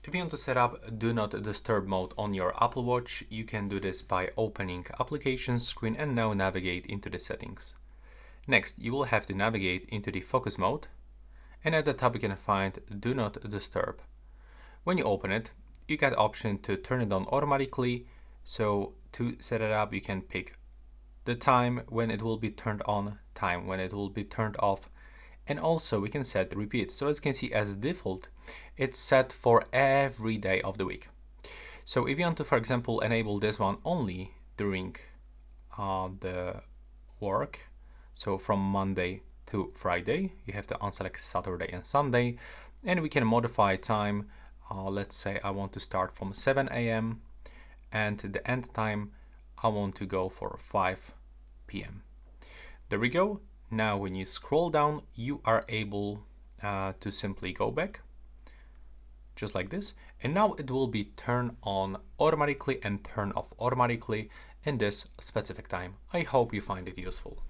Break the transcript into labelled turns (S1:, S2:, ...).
S1: If you want to set up Do Not Disturb mode on your Apple Watch, you can do this by opening Applications screen and now navigate into the settings. Next, you will have to navigate into the focus mode, and at the top you can find Do Not Disturb. When you open it, you get option to turn it on automatically. So to set it up, you can pick the time when it will be turned on, time when it will be turned off, and also we can set repeat. So as you can see, as default, it's set for every day of the week. So if you want to, for example, enable this one only during the work, so from Monday to Friday, you have to unselect Saturday and Sunday, and we can modify time. Let's say I want to start from 7 a.m. and the end time I want to go for 5 p.m. There we go. Now when you scroll down, you are able to simply go back, just like this, and now it will be turned on automatically and turn off automatically in this specific time. I hope you find it useful.